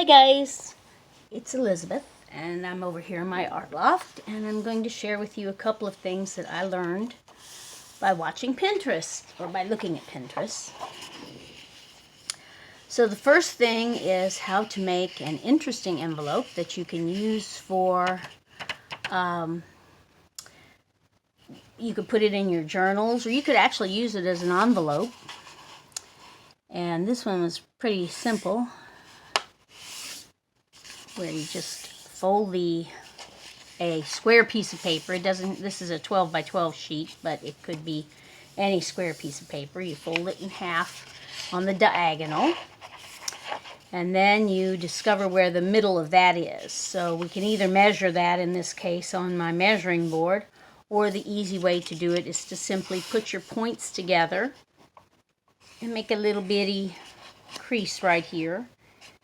Hi guys, it's Elizabeth and I'm over here in my art loft and I'm going to share with you a couple of things that I learned by watching Pinterest or by looking at Pinterest. So the first thing is how to make an interesting envelope that you can use for, you could put it in your journals or you could actually use it as an envelope. And this one was pretty simple, where you just fold a square piece of paper. This is a 12 by 12 sheet, but it could be any square piece of paper. You fold it in half on the diagonal, and then you discover where the middle of that is. So we can either measure that, in this case on my measuring board, or the easy way to do it is to simply put your points together and make a little bitty crease right here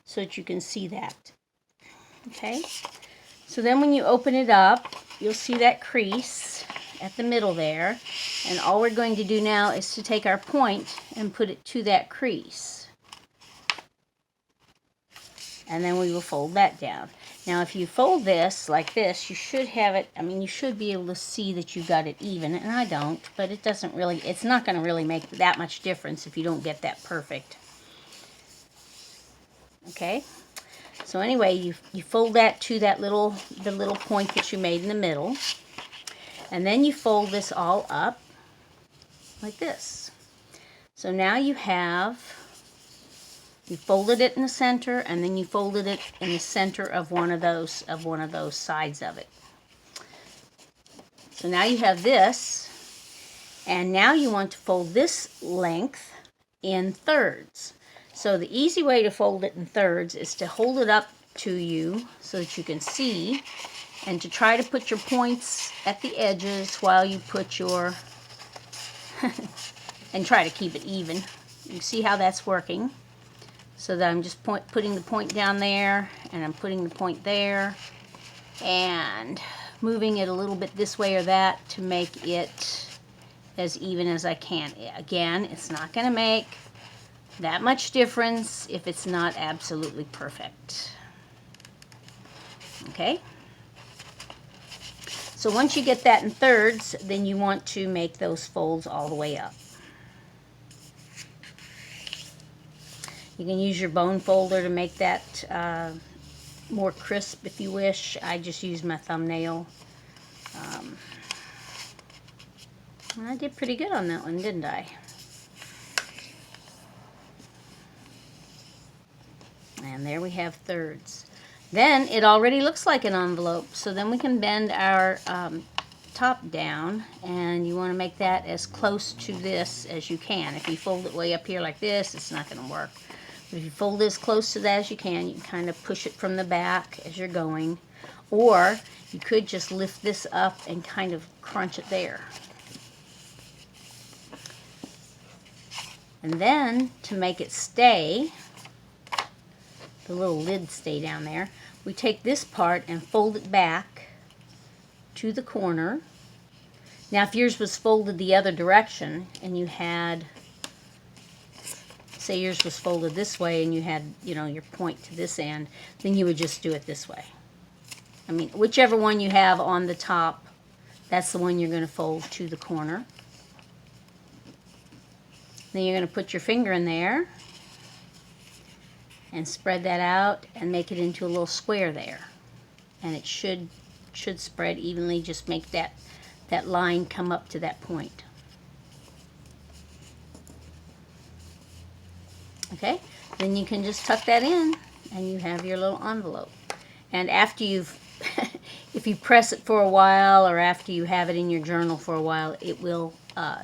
so that you can see that. Okay, so then when you open it up, you'll see that crease at the middle there, and all we're going to do now is to take our point and put it to that crease, and then we will fold that down. Now if you fold this like this, you should have it, you should be able to see that you got it even, and I don't, but it's not going to really make that much difference if you don't get that perfect. Okay, so anyway, you fold that to the little point that you made in the middle, and then you fold this all up like this. So now you folded it in the center, and then you folded it in the center of one of those sides of it. So now you have this, and now you want to fold this length in thirds. So the easy way to fold it in thirds is to hold it up to you so that you can see, and to try to put your points at the edges while you put your and try to keep it even. You see how that's working? So that I'm just putting the point down there, and I'm putting the point there, and moving it a little bit this way or that to make it as even as I can. Again, it's not going to make that much difference if it's not absolutely perfect. Okay? So once you get that in thirds, then you want to make those folds all the way up. You can use your bone folder to make that more crisp if you wish. I just used my thumbnail. I did pretty good on that one, didn't I? And there we have thirds. Then it already looks like an envelope, so then we can bend our top down, and you want to make that as close to this as you can. If you fold it way up here like this, it's not going to work. But if you fold it as close to that as you can kind of push it from the back as you're going, or you could just lift this up and kind of crunch it there. And then to make it stay, the little lid stay down there, we take this part and fold it back to the corner. Now if yours was folded the other direction and you had, say yours was folded this way and you had, your point to this end, then you would just do it this way. Whichever one you have on the top, that's the one you're going to fold to the corner. Then you're going to put your finger in there and spread that out and make it into a little square there. And it should spread evenly. Just make that line come up to that point. Okay, then you can just tuck that in and you have your little envelope. And after if you press it for a while, or after you have it in your journal for a while, it will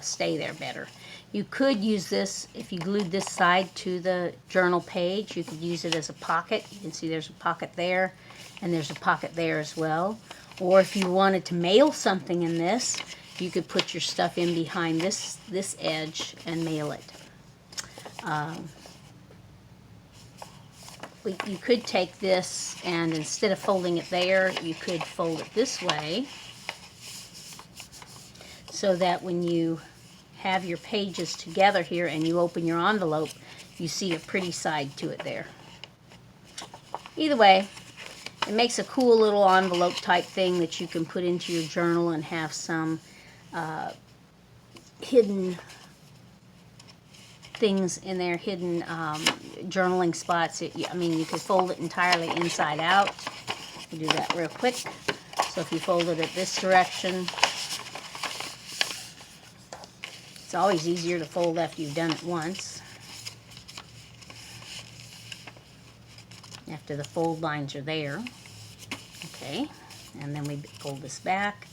stay there better. You could use this, if you glued this side to the journal page, you could use it as a pocket. You can see there's a pocket there, and there's a pocket there as well. Or if you wanted to mail something in this, you could put your stuff in behind this edge and mail it. You could take this, and instead of folding it there, you could fold it this way, so that when you have your pages together here and you open your envelope, you see a pretty side to it there. either way, it makes a cool little envelope type thing that you can put into your journal and have some hidden things in there, hidden journaling spots. I mean, you could fold it entirely inside out. We'll do that real quick. So if you fold it this direction, it's always easier to fold after you've done it once. After the fold lines are there. Okay, and then we fold this back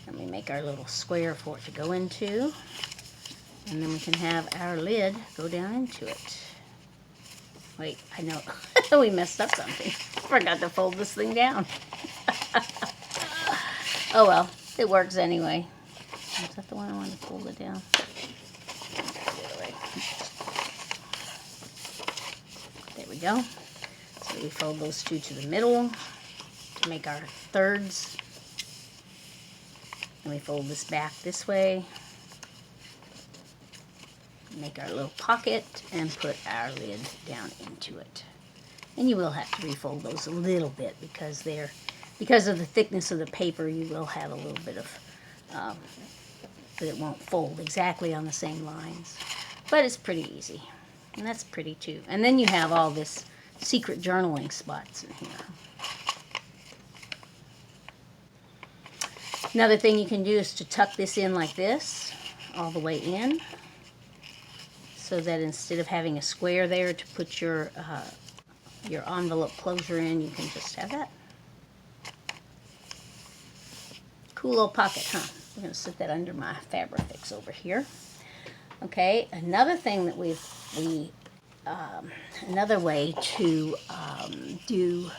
and we make our little square for it to go into. And then we can have our lid go down into it. Wait, I know we messed up something. Forgot to fold this thing down. Oh well, it works anyway. Is that the one I wanted to fold it down? There we go. So we fold those two to the middle to make our thirds. And we fold this back this way. Make our little pocket and put our lid down into it. And you will have to refold those a little bit because of the thickness of the paper, you will have a little bit of, but it won't fold exactly on the same lines. But it's pretty easy. And that's pretty too. And then you have all this secret journaling spots in here. Another thing you can do is to tuck this in like this, all the way in, so that instead of having a square there to put your envelope closure in, you can just have that. Cool little pocket, huh? We're going to sit that under my Fabrifix over here. Okay, another thing that another way to do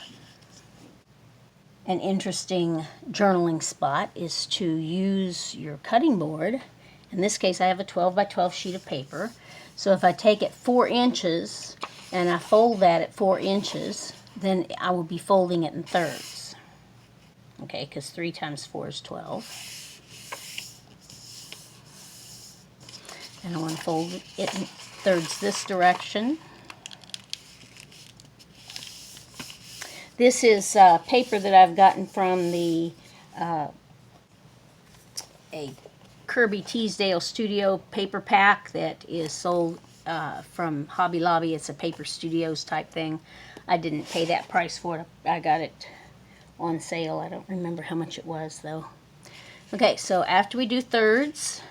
an interesting journaling spot is to use your cutting board. In this case, I have a 12 by 12 sheet of paper. So if I take it 4 inches and I fold that at 4 inches, then I will be folding it in thirds. Okay, because 3 times 4 is 12. And I want to fold it in thirds this direction. This is paper that I've gotten from a Kirby Teasdale Studio paper pack that is sold from Hobby Lobby. It's a Paper Studios type thing. I didn't pay that price for it. I got it on sale. I don't remember how much it was though. Okay, so after we do thirds,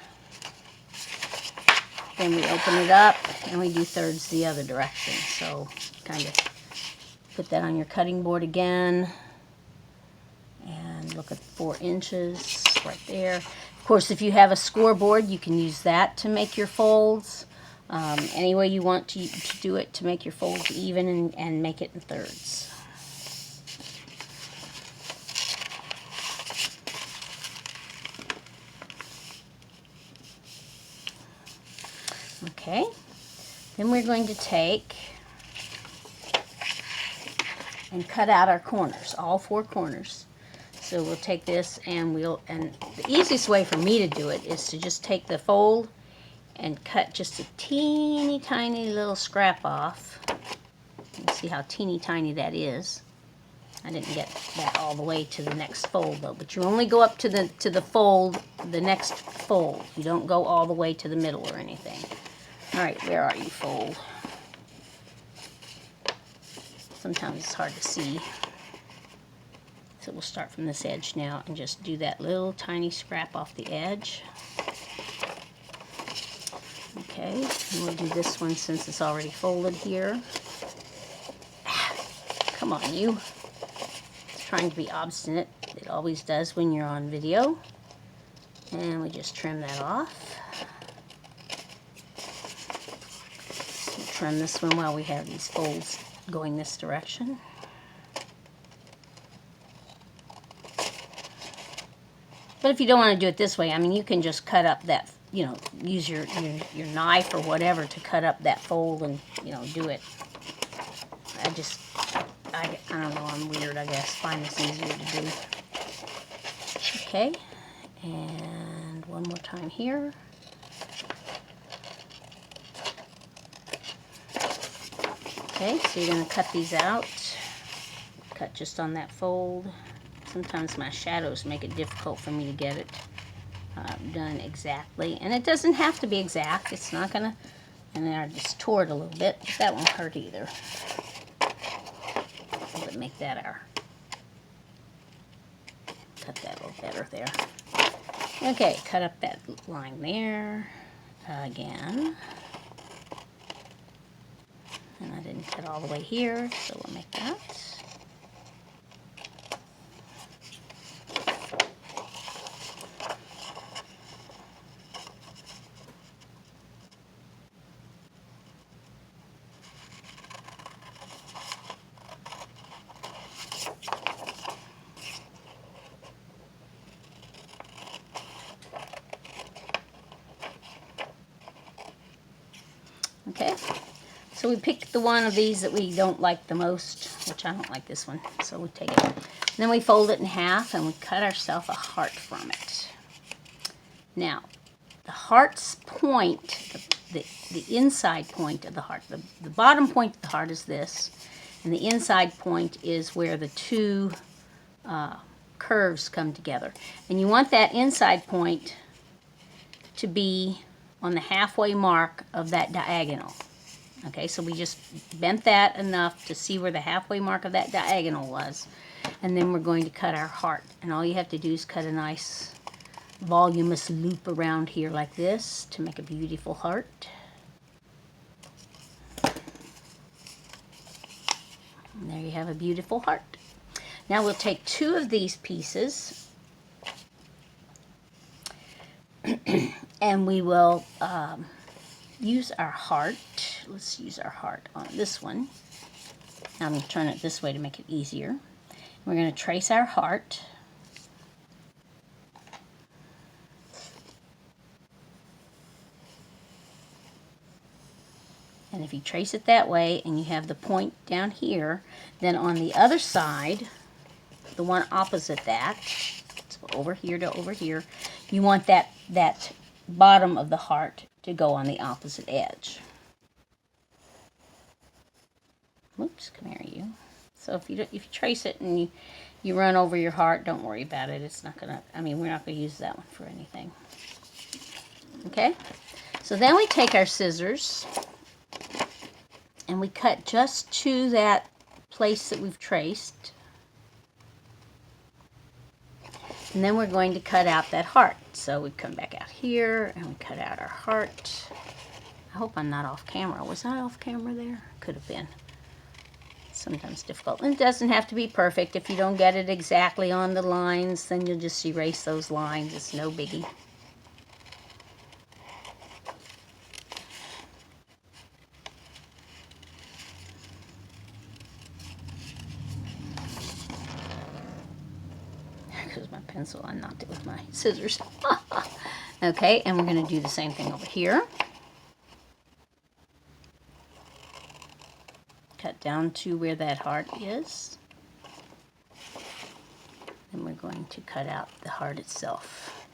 then we open it up and we do thirds the other direction. So kind of put that on your cutting board again and look at 4 inches right there. Of course, if you have a scoreboard, you can use that to make your folds. Any way you want to do it to make your folds even and make it in thirds. Okay, then we're going to take and cut out our corners, all 4 corners. So we'll take this and the easiest way for me to do it is to just take the fold and cut just a teeny tiny little scrap off. You can see how teeny tiny that is. I didn't get that all the way to the next fold though, but you only go up to the fold, the next fold. You don't go all the way to the middle or anything. All right, where are you, fold? Sometimes it's hard to see. So we'll start from this edge now and just do that little tiny scrap off the edge. Okay, and we'll do this one since it's already folded here. Come on, you. It's trying to be obstinate. It always does when you're on video. And we just trim that off. We'll trim this one while we have these folds going this direction. But if you don't want to do it this way, I mean, you can just cut up that, you know, use your knife or whatever to cut up that fold and, you know, do it. I don't know, I'm weird, I guess. Find this easier to do. Okay, and one more time here. Okay, so you're going to cut these out. cut just on that fold. Sometimes my shadows make it difficult for me to get it done exactly. And it doesn't have to be exact. It's not going to, and then I just tore it a little bit, but that won't hurt either. Let's make that our, cut that a little better there. Okay, cut up that line there again. And I didn't cut all the way here, so we'll make that. Okay, so we pick the one of these that we don't like the most, which I don't like this one, so we take it. And then we fold it in half and we cut ourselves a heart from it. Now, the heart's point, the inside point of the heart, the bottom point of the heart is this, and the inside point is where the two curves come together. And you want that inside point to be on the halfway mark of that diagonal. Okay, so we just bent that enough to see where the halfway mark of that diagonal was. And then we're going to cut our heart. And all you have to do is cut a nice voluminous loop around here like this to make a beautiful heart. And there you have a beautiful heart. Now we'll take two of these pieces and we will use our heart. Let's use our heart on this one. Now I'm going to turn it this way to make it easier. We're going to trace our heart. And if you trace it that way and you have the point down here, then on the other side, the one opposite that, so over here to over here, you want that bottom of the heart to go on the opposite edge. Oops, come here, you. So if you trace it and you run over your heart, don't worry about it. It's not gonna, I mean, we're not gonna use that one for anything. Okay, so then we take our scissors and we cut just to that place that we've traced. And then we're going to cut out that heart. So we come back out here and we cut out our heart. I hope I'm not off camera. Was I off camera there? Could have been. Sometimes difficult. And it doesn't have to be perfect. If you don't get it exactly on the lines, then you'll just erase those lines. It's no biggie. Because my pencil, I knocked it with my scissors. Okay, and we're going to do the same thing over here. Cut down to where that heart is. Then we're going to cut out the heart itself.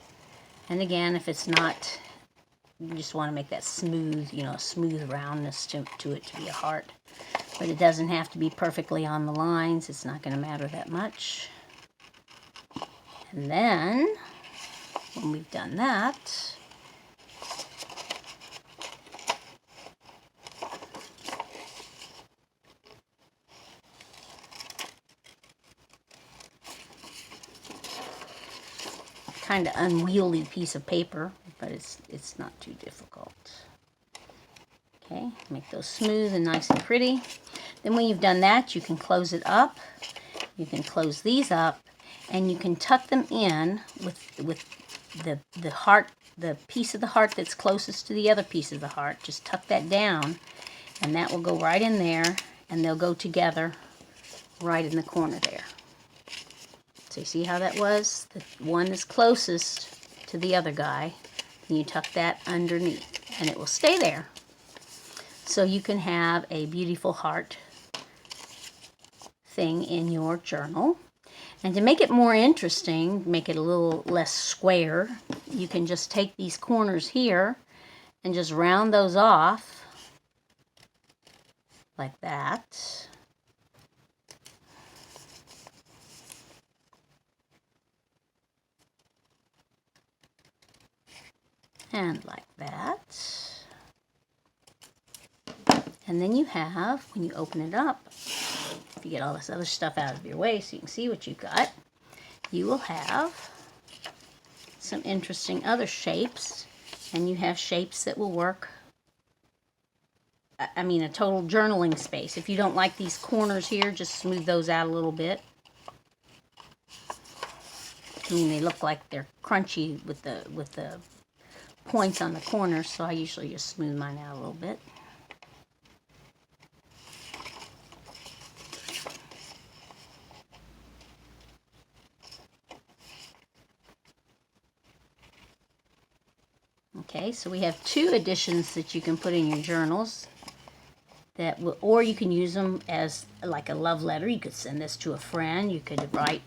And again, if it's not, you just want to make that smooth, you know, smooth roundness to it to be a heart. But it doesn't have to be perfectly on the lines. It's not going to matter that much. And then, when we've done that, kind of unwieldy piece of paper, but it's not too difficult. Okay, make those smooth and nice and pretty. Then when you've done that, you can close it up. You can close these up. And you can tuck them in with the heart, the piece of the heart that's closest to the other piece of the heart. Just tuck that down, and that will go right in there, and they'll go together right in the corner there. So you see how that was? The one that's closest to the other guy, and you tuck that underneath, and it will stay there. So you can have a beautiful heart thing in your journal. And to make it more interesting, make it a little less square, you can just take these corners here and just round those off like that. And like that. And then you have, when you open it up, if you get all this other stuff out of your way so you can see what you've got, you will have some interesting other shapes. And you have shapes that will work, I mean, a total journaling space. If you don't like these corners here, just smooth those out a little bit. I mean, they look like they're crunchy with the points on the corners, so I usually just smooth mine out a little bit. Okay, so we have two additions that you can put in your journals. That will, or you can use them as like a love letter. You could send this to a friend. You could write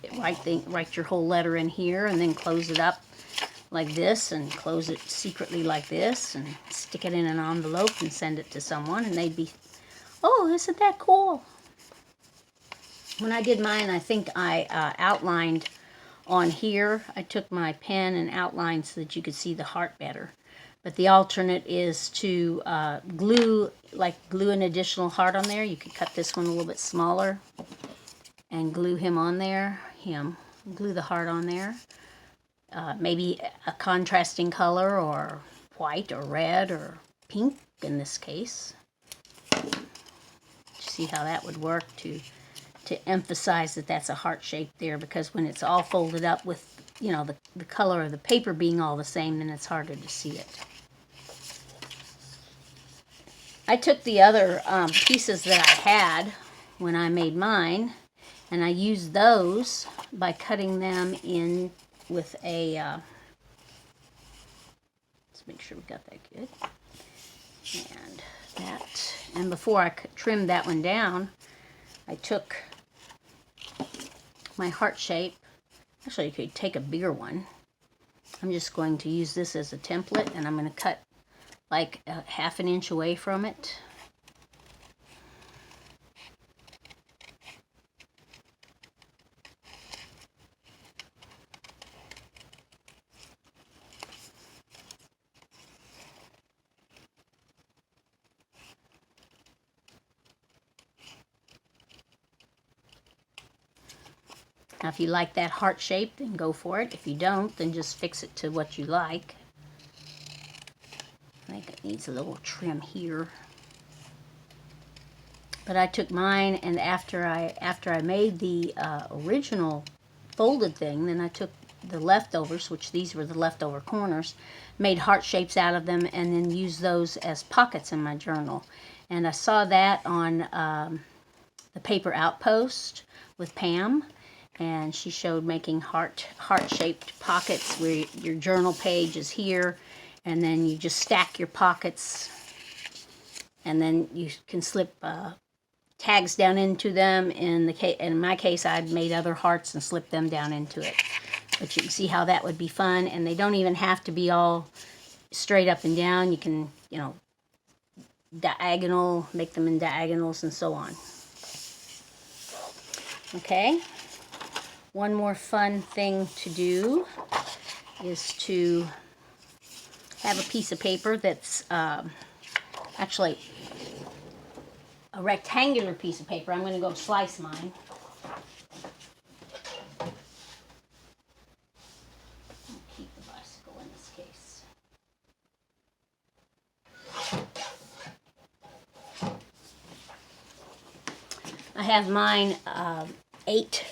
your whole letter in here and then close it up like this and close it secretly like this and stick it in an envelope and send it to someone, and they'd be, oh, isn't that cool? When I did mine, I think I outlined on here. I took my pen and outlined so that you could see the heart better. But the alternate is to glue an additional heart on there. You could cut this one a little bit smaller and glue him on there. Glue the heart on there. Maybe a contrasting color, or white or red or pink in this case. See how that would work to emphasize that that's a heart shape there, because when it's all folded up with, you know, the color of the paper being all the same, then it's harder to see it. I took the other pieces that I had when I made mine, and I used those by cutting them in with a, let's make sure we got that good. And before I trimmed that one down, I took my heart shape. Actually, you could take a bigger one. I'm just going to use this as a template, and I'm going to cut like a ½ inch away from it. Now, if you like that heart shape, then go for it. If you don't, then just fix it to what you like. I think it needs a little trim here. But I took mine, and after I made the original folded thing, then I took the leftovers, which these were the leftover corners, made heart shapes out of them, and then used those as pockets in my journal. And I saw that on the Paper Outpost with Pam, and she showed making heart-shaped pockets where your journal page is here, and then you just stack your pockets, and then you can slip tags down into them. In my case, I'd made other hearts and slipped them down into it. But you can see how that would be fun, and they don't even have to be all straight up and down. You can, you know, diagonal, make them in diagonals and so on. Okay. One more fun thing to do is to have a piece of paper that's actually a rectangular piece of paper. I'm going to go slice mine. I'll keep the bicycle in this case. I have mine 8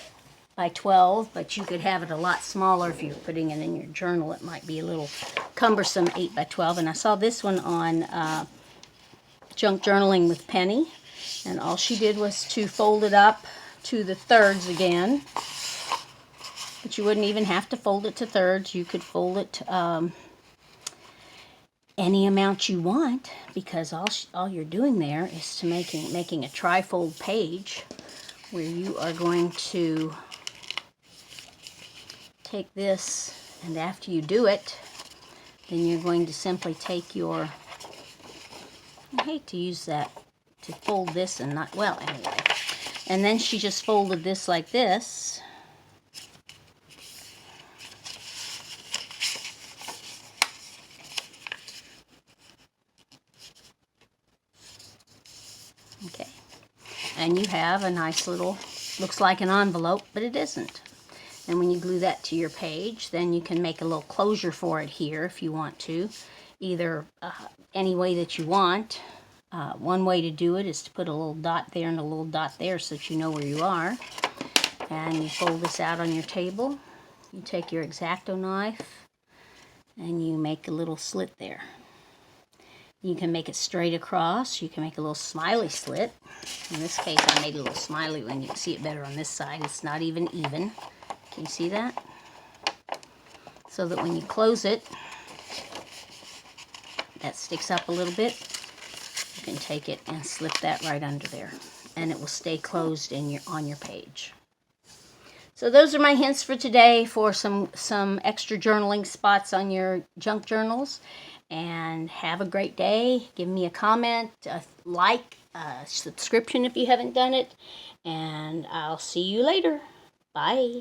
by 12, but you could have it a lot smaller if you're putting it in your journal. It might be a little cumbersome, 8 by 12. And I saw this one on Junk Journaling with Penny, and all she did was to fold it up to the thirds again. But you wouldn't even have to fold it to thirds. You could fold it any amount you want, because all you're doing there is to making a tri-fold page where you are going to take this, and after you do it, then you're going to simply take your, I hate to use that to fold this and not, well, anyway. And then she just folded this like this. and you have a nice little, looks like an envelope, but it isn't. And when you glue that to your page, then you can make a little closure for it here if you want to, either any way that you want. One way to do it is to put a little dot there and a little dot there so that you know where you are. And you fold this out on your table. You take your X-Acto knife and you make a little slit there. You can make it straight across. You can make a little smiley slit. In this case, I made a little smiley one. You can see it better on this side. It's not even. Can you see that? So that when you close it, that sticks up a little bit. You can take it and slip that right under there, and it will stay closed on your page. So those are my hints for today for some extra journaling spots on your junk journals. And have a great day. Give me a comment, a like, a subscription if you haven't done it. And I'll see you later. Bye.